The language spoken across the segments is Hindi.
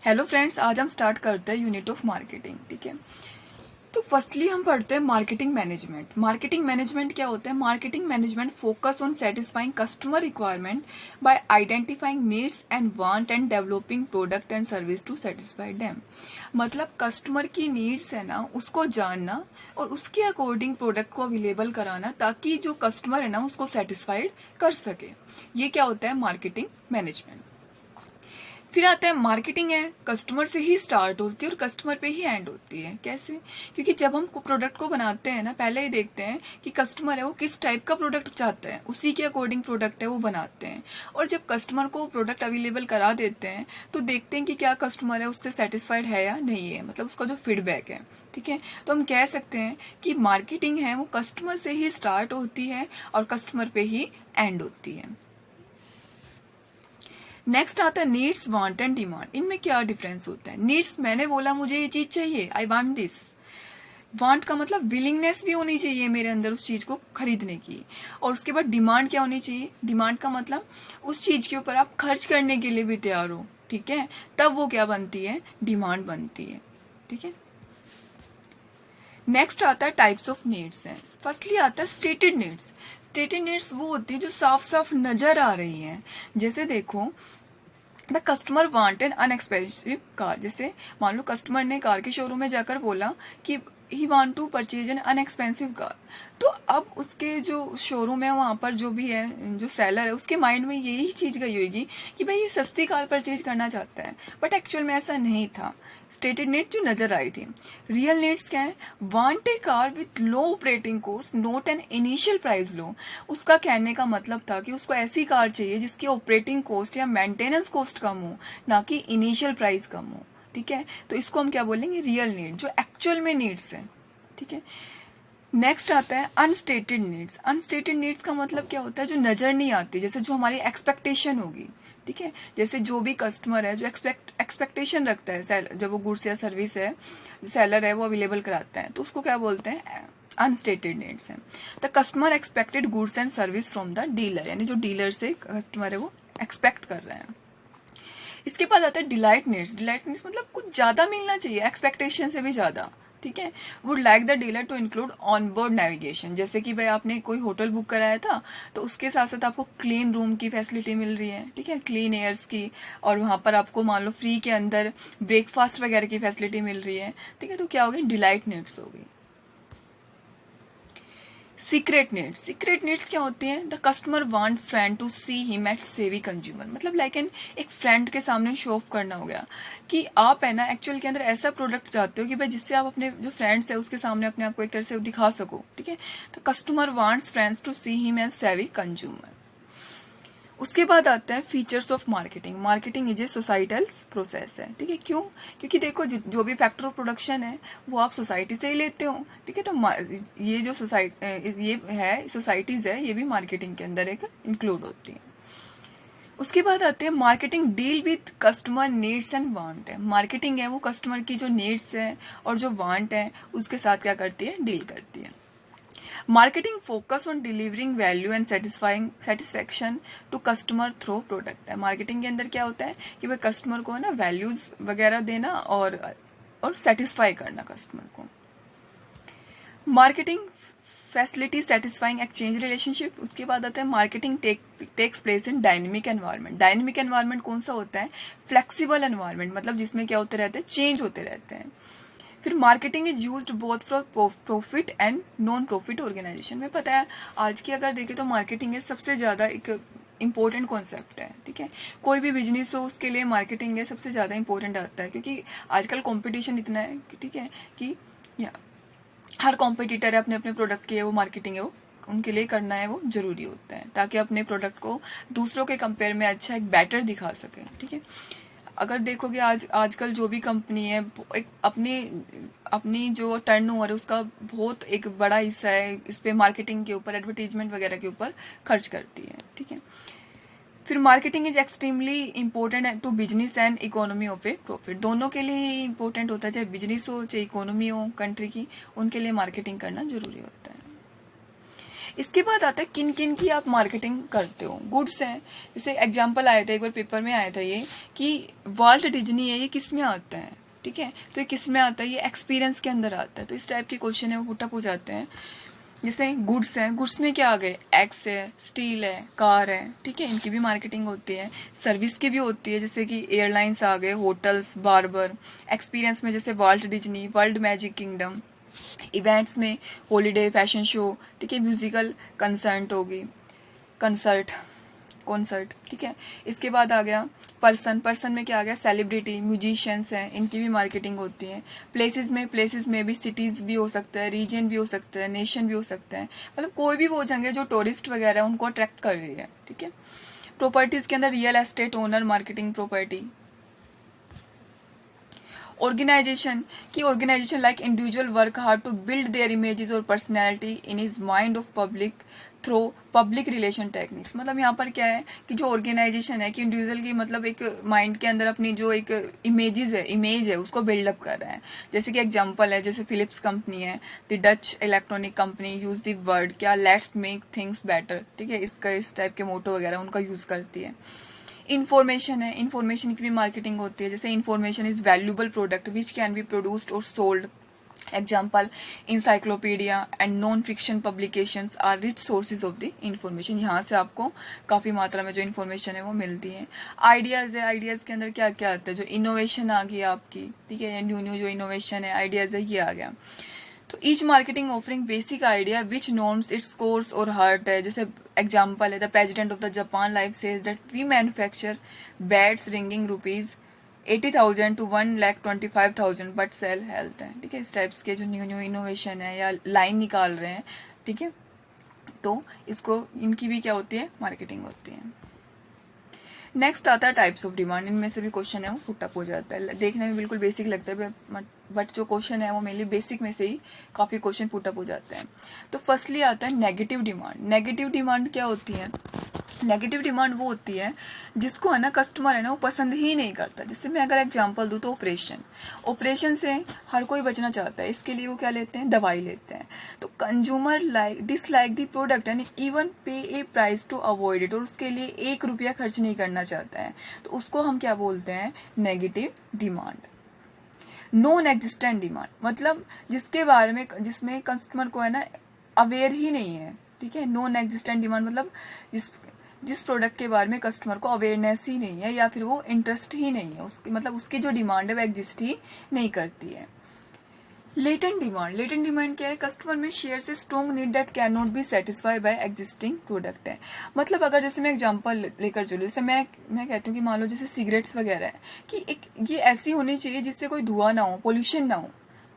हेलो फ्रेंड्स, आज हम स्टार्ट करते हैं यूनिट ऑफ मार्केटिंग। ठीक है, तो फर्स्टली हम पढ़ते हैं मार्केटिंग मैनेजमेंट। मार्केटिंग मैनेजमेंट क्या होता है? Marketing management focus on satisfying customer requirement by identifying needs and want and developing product and service to satisfy them. मतलब कस्टमर की नीड्स है ना, उसको जानना और उसके अकॉर्डिंग प्रोडक्ट को अवेलेबल कराना ताकि जो कस्टमर है ना उसको सेटिस्फाइड कर सके। ये क्या होता है? Marketing management. फिर आता है मार्केटिंग है, कस्टमर से ही स्टार्ट होती है और कस्टमर पे ही एंड होती है। कैसे? क्योंकि जब हम प्रोडक्ट को बनाते हैं ना, पहले ही देखते हैं कि कस्टमर है वो किस टाइप का प्रोडक्ट चाहता है, उसी के अकॉर्डिंग प्रोडक्ट है वो बनाते हैं। और जब कस्टमर को प्रोडक्ट अवेलेबल करा देते हैं तो देखते हैं कि क्या कस्टमर है उससे सेटिस्फाइड है या नहीं है, मतलब उसका जो फीडबैक है। ठीक है, तो हम कह सकते हैं कि मार्केटिंग है वो कस्टमर से ही स्टार्ट होती है और कस्टमर पे ही एंड होती है। नेक्स्ट आता है नीड्स, वांट एंड डिमांड। इनमें क्या डिफरेंस होता है? नीड्स, मैंने बोला मुझे ये चीज चाहिए, आई वांट दिस। वांट का मतलब विलिंगनेस भी होनी चाहिए मेरे अंदर उस चीज को खरीदने की। और उसके बाद डिमांड क्या होनी चाहिए? डिमांड का मतलब उस चीज के ऊपर आप खर्च करने के लिए भी तैयार हो। ठीक है, तब वो क्या बनती है? डिमांड बनती है। ठीक है, नेक्स्ट आता है टाइप्स ऑफ नीड्स है। फर्स्टली आता है स्टेटेड नीड्स। स्टेटेड नीड्स वो होती है जो साफ साफ नजर आ रही है। जैसे देखो, the customer want an inexpensive car. जैसे मान लो कस्टमर ने कार के शोरूम में जाकर बोला कि he want to purchase an inexpensive car. तो अब उसके जो शोरूम है वहां पर जो भी है, जो सेलर है, उसके माइंड में यही चीज गई होगी कि भाई ये सस्ती कार परचेज करना चाहता है, बट एक्चुअल में ऐसा नहीं था। स्टेटेड नीड जो नजर आई थी। रियल नीड्स क्या है? Want a car with low operating cost, not an initial price low. उसका कहने का मतलब था कि उसको ऐसी कार चाहिए जिसकी ऑपरेटिंग कॉस्ट या मेंटेनेंस कॉस्ट कम हो, ना कि इनिशियल प्राइस कम हो। ठीक है, तो इसको हम क्या बोलेंगे? रियल नीड, जो एक्चुअल में नीड्स है। ठीक है, नेक्स्ट आता है अनस्टेटेड नीड्स। अनस्टेटेड नीड्स का मतलब क्या होता है? जो नजर नहीं आती, जैसे जो हमारी एक्सपेक्टेशन होगी। ठीक है, जैसे जो भी कस्टमर है जो एक्सपेक्टेशन रखता है, जब वो गुड्स या सर्विस है जो सेलर है वो अवेलेबल कराता है, तो उसको क्या बोलते हैं? अनस्टेटेड नीड्स है। The customer expected goods and service from the dealer, यानी जो डीलर से कस्टमर है वो एक्सपेक्ट कर रहे हैं। इसके बाद आता है डिलाइट नीड्स। डिलाइट नीड्स मतलब कुछ ज्यादा मिलना चाहिए, एक्सपेक्टेशन से भी ज्यादा। ठीक है, would like the dealer to include on board navigation. जैसे कि भाई आपने कोई होटल बुक कराया था तो उसके साथ साथ आपको क्लीन रूम की फैसिलिटी मिल रही है। ठीक है, क्लीन एयर्स की, और वहां पर आपको मान लो फ्री के अंदर ब्रेकफास्ट वगैरह की फैसिलिटी मिल रही है। ठीक है, तो क्या होगी? डिलाइट नीड्स होगी। Secret needs. सीक्रेट नीड्स क्या होती हैं? The customer want friend to see him at savvy consumer. मतलब लाइक एन एक फ्रेंड के सामने शो ऑफ करना हो गया कि आप है ना एक्चुअल के अंदर ऐसा प्रोडक्ट चाहते हो कि भाई जिससे आप अपने जो फ्रेंड्स है उसके सामने अपने आप को एक तरह से दिखा सको। ठीक है, तो customer wants friends to see him as savvy consumer. उसके बाद आता है features of marketing. Marketing is a societal process है। ठीक है, क्यों? क्योंकि देखो जो भी फैक्टर ऑफ प्रोडक्शन है वो आप सोसाइटी से ही लेते हो। ठीक है, तो ये जो ये है सोसाइटीज है, ये भी मार्केटिंग के अंदर एक इंक्लूड होती है। उसके बाद आते हैं marketing deal with customer needs and want है। मार्केटिंग है वो कस्टमर की जो नीड्स है और जो वांट है उसके साथ क्या करती है? डील करती है। Marketing focus on delivering value and satisfaction to customer through product है। मार्केटिंग के अंदर क्या होता है कि भाई कस्टमर को ना वैल्यूज वगैरह देना और सेटिस्फाई करना कस्टमर को। Marketing facility satisfying exchange relationship. उसके बाद आता है marketing takes place in dynamic environment. Dynamic environment कौन सा होता है? फ्लेक्सिबल एनवायरनमेंट, मतलब जिसमें क्या होते रहते हैं? चेंज होते रहते हैं। फिर marketing is used both for profit and non profit organization में। पता है आज की अगर देखें तो मार्केटिंग सबसे ज्यादा एक इंपॉर्टेंट कॉन्सेप्ट है। ठीक है, कोई भी बिजनेस हो उसके लिए मार्केटिंग सबसे ज्यादा इंपॉर्टेंट आता है, क्योंकि आजकल कंपटीशन इतना है ठीक है कि हर कॉम्पिटिटर है अपने अपने प्रोडक्ट की, वो मार्केटिंग है वो उनके लिए करना है वो जरूरी होता है, ताकि अपने प्रोडक्ट को दूसरों के कंपेयर में अच्छा एक बेटर दिखा सके। ठीक है, अगर देखोगे आजकल जो भी कंपनी है एक अपनी अपनी जो टर्नओवर है उसका बहुत एक बड़ा हिस्सा है इस पे मार्केटिंग के ऊपर, एडवर्टीजमेंट वगैरह के ऊपर खर्च करती है। ठीक है, फिर marketing is extremely important to business and economy of a profit. दोनों के लिए ही इंपॉर्टेंट होता है, चाहे बिजनेस हो चाहे इकोनॉमी हो कंट्री की, उनके लिए मार्केटिंग करना जरूरी होता है। इसके बाद आता है किन किन की आप मार्केटिंग करते हो। गुड्स हैं, जैसे एग्जांपल आया था एक बार पेपर में आया था ये कि वॉल्ट डिज्नी है, ये किस में आता है, ठीक है, तो ये किस में आता है, ये एक्सपीरियंस के अंदर आता है। तो इस टाइप के क्वेश्चन है वो पुटअप हो जाते हैं। जैसे गुड्स हैं, गुड्स में क्या आ गए, एग्स है, स्टील है, कार है, ठीक है, इनकी भी मार्केटिंग होती है। सर्विस की भी होती है, जैसे कि एयरलाइंस आ गए, होटल्स, बार्बर। एक्सपीरियंस में जैसे Walt Disney, world magic kingdom. Events में हॉलीडे, फैशन शो, ठीक है, म्यूजिकल कंसर्ट होगी, कंसर्ट, कॉन्सर्ट, ठीक है। इसके बाद आ गया पर्सन, पर्सन में क्या आ गया, सेलिब्रिटी, म्यूजिशियंस हैं, इनकी भी मार्केटिंग होती है। प्लेसेस में भी सिटीज भी हो सकता है, रीजन भी हो सकता है, नेशन भी हो सकता है, मतलब कोई भी वो जगह जो टूरिस्ट वगैरह है उनको अट्रैक्ट कर रही है, ठीक है। प्रॉपर्टीज के अंदर real estate owner, marketing property. Organisation की organisation like individual work hard to build their images और personality in his mind of public through public relation techniques. मतलब यहाँ पर क्या है कि जो ऑर्गेनाइजेशन है कि इंडिविजुअल की मतलब एक माइंड के अंदर अपनी जो एक इमेज है उसको बिल्डअप कर रहा है। जैसे कि एग्जांपल है, जैसे फिलिप्स कंपनी है, the Dutch electronic company use the word क्या, लेट्स मेक थिंग्स बेटर, ठीक है, इसका इस टाइप के मोटो वगैरह उनका यूज करती है। इंफॉर्मेशन है, इंफॉर्मेशन की भी मार्केटिंग होती है। जैसे information is valuable product which can be produced और sold. Example encyclopedia and non fiction publications are rich sources of the information. यहाँ से आपको काफ़ी मात्रा में जो इन्फॉर्मेशन है वो मिलती है। आइडियाज़ है, आइडियाज़ के अंदर क्या क्या आता है, जो इनोवेशन आ गई आपकी, ठीक है, या न्यू न्यू जो इनोवेशन है, आइडियाज़ है, ये आ गया। तो each marketing offering basic idea which norms its course और हार्ट है। जैसे एग्जाम्पल है, the president of the Japan life says that we manufacture bats ringing ₹80,000 to 1,25,000 but sell health है, ठीक है। इस टाइप्स के जो न्यू न्यू इनोवेशन है या लाइन निकाल रहे हैं, ठीक है, तो इसको इनकी भी क्या होती है, मार्केटिंग होती है। नेक्स्ट आता है टाइप्स ऑफ डिमांड। इनमें से भी क्वेश्चन है वो पुटअप हो जाता है, देखने में बिल्कुल बेसिक लगता है बट जो क्वेश्चन है वो मेनली बेसिक में से ही काफ़ी क्वेश्चन पुटअप हो जाते हैं। तो फर्स्टली आता है नेगेटिव डिमांड। नेगेटिव डिमांड क्या होती है, नेगेटिव डिमांड वो होती है जिसको है ना कस्टमर है ना वो पसंद ही नहीं करता। जैसे मैं अगर एग्जांपल दूँ तो ऑपरेशन से हर कोई बचना चाहता है, इसके लिए वो क्या लेते हैं, दवाई लेते हैं। तो consumer dislike the product and even पे ए प्राइस टू अवॉइड इट, और उसके लिए ₹1 खर्च नहीं करना चाहता है, तो उसको हम क्या बोलते हैं, negative demand. Non existent demand मतलब जिसके बारे में जिसमें कस्टमर को है ना अवेयर ही नहीं है, ठीक है। नॉन एग्जिस्टेंट डिमांड मतलब जिस प्रोडक्ट के बारे में कस्टमर को अवेयरनेस ही नहीं है या फिर वो इंटरेस्ट ही नहीं है, उसकी मतलब उसकी जो डिमांड है वो एग्जिस्ट ही नहीं करती है। लेटेंट डिमांड, लेटेंट डिमांड क्या है, कस्टमर में शेयर से strong need that can not be satisfy by existing product है। मतलब अगर जैसे मैं एग्जांपल लेकर चलूँ, जैसे मैं कहती हूँ कि मान लो जैसे सिगरेट्स वगैरह है कि एक ये ऐसी होनी चाहिए जिससे कोई धुआं ना हो, पोल्यूशन ना हो,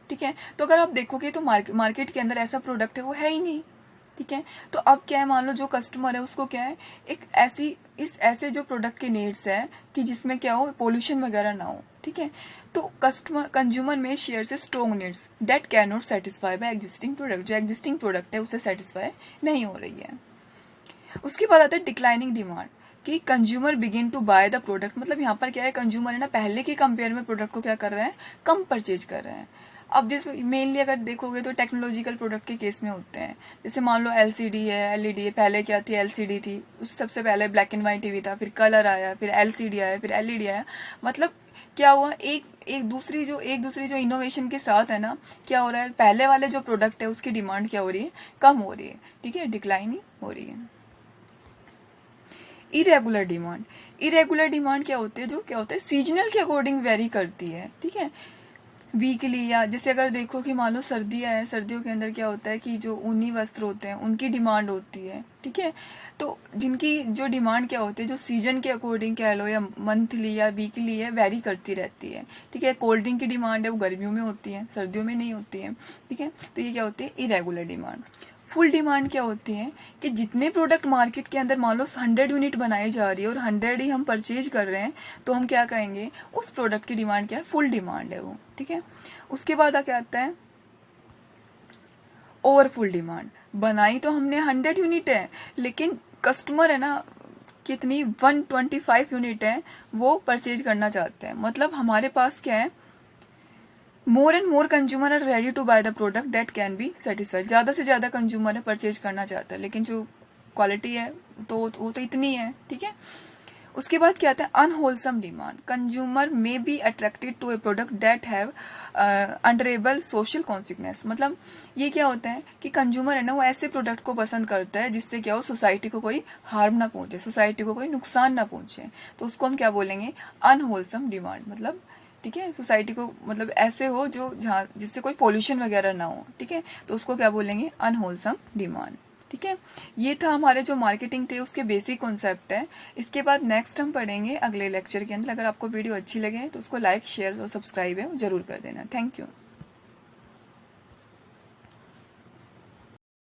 ठीक है। तो अगर आप देखोगे तो मार्केट के अंदर ऐसा प्रोडक्ट है वो है ही नहीं, ठीक है। तो अब क्या है, मान लो जो कस्टमर है उसको क्या है, एक ऐसे जो प्रोडक्ट के नीड्स है कि जिसमें क्या हो, पोल्यूशन वगैरह ना हो, ठीक है। तो कंज्यूमर में शेयर से strong needs that can not satisfy by existing product, जो एग्जिस्टिंग प्रोडक्ट है उससे सेटिस्फाई नहीं हो रही है। उसके बाद आता है डिक्लाइनिंग डिमांड कि consumer begin to buy the product. मतलब यहाँ पर क्या है, कंज्यूमर है ना पहले के कंपेयर में प्रोडक्ट को क्या कर रहे हैं, कम परचेज कर रहे हैं। अब जैसे मेनली अगर देखोगे तो टेक्नोलॉजिकल प्रोडक्ट के केस में होते हैं। जैसे मान लो LCD है, LED है, पहले क्या थी, LCD थी, उस सबसे पहले ब्लैक एंड व्हाइट टीवी था, फिर कलर आया, फिर LCD आया, फिर LED आया। मतलब क्या हुआ, एक दूसरी जो इनोवेशन के साथ है ना क्या हो रहा है, पहले वाले जो प्रोडक्ट है उसकी डिमांड क्या हो रही है, कम हो रही है, ठीक है, डिक्लाइन ही हो रही है। इरेगुलर डिमांड, इरेगुलर डिमांड क्या होती है, जो क्या होता है सीजनल के अकॉर्डिंग वेरी करती है, ठीक है, वीकली। या जैसे अगर देखो कि मान लो सर्दियाँ हैं, सर्दियों के अंदर क्या होता है कि जो ऊनी वस्त्र होते हैं उनकी डिमांड होती है, ठीक है। तो जिनकी जो डिमांड क्या होती है, जो सीजन के अकॉर्डिंग कह लो या मंथली या वीकली है, वेरी करती रहती है, ठीक है। कोल्ड ड्रिंक की डिमांड है वो गर्मियों में होती है, सर्दियों में नहीं होती है, ठीक है। तो ये क्या होती है, इरेगुलर डिमांड। फुल डिमांड क्या होती है कि जितने प्रोडक्ट मार्केट के अंदर मान लो 100 यूनिट बनाई जा रही है और 100 ही हम परचेज कर रहे हैं, तो हम क्या कहेंगे, उस प्रोडक्ट की डिमांड क्या है, फुल डिमांड है वो, ठीक है। उसके बाद क्या आता है, ओवरफुल डिमांड। बनाई तो हमने 100 यूनिट है लेकिन कस्टमर है ना कितनी 125 यूनिट है वो परचेज करना चाहते हैं। मतलब हमारे पास क्या है, more and more consumer are ready to buy the product that can be satisfied. ज़्यादा से ज़्यादा कंज्यूमर है परचेज करना चाहता है, लेकिन जो क्वालिटी है तो वो तो इतनी है, ठीक है। उसके बाद क्या आता है, unwholesome demand. Consumer may be attracted to a product that have undesirable social consequence. मतलब ये क्या होता है कि कंज्यूमर है ना, वो ऐसे प्रोडक्ट को पसंद करता है जिससे क्या हो, सोसाइटी को कोई हार्म ना पहुंचे, सोसाइटी को कोई नुकसान ना पहुंचे। तो उसको हम क्या बोलेंगे, अनहोलसम डिमांड। मतलब ठीक है, सोसाइटी को मतलब ऐसे हो जो जहाँ जिससे कोई पोल्यूशन वगैरह ना हो, ठीक है, तो उसको क्या बोलेंगे, अनहोलसम डिमांड। ठीक है, ये था हमारे जो मार्केटिंग थे उसके बेसिक कॉन्सेप्ट है। इसके बाद नेक्स्ट हम पढ़ेंगे अगले लेक्चर के अंदर। अगर आपको वीडियो अच्छी लगे तो उसको लाइक, शेयर और सब्सक्राइब है वो जरूर कर देना। Thank you.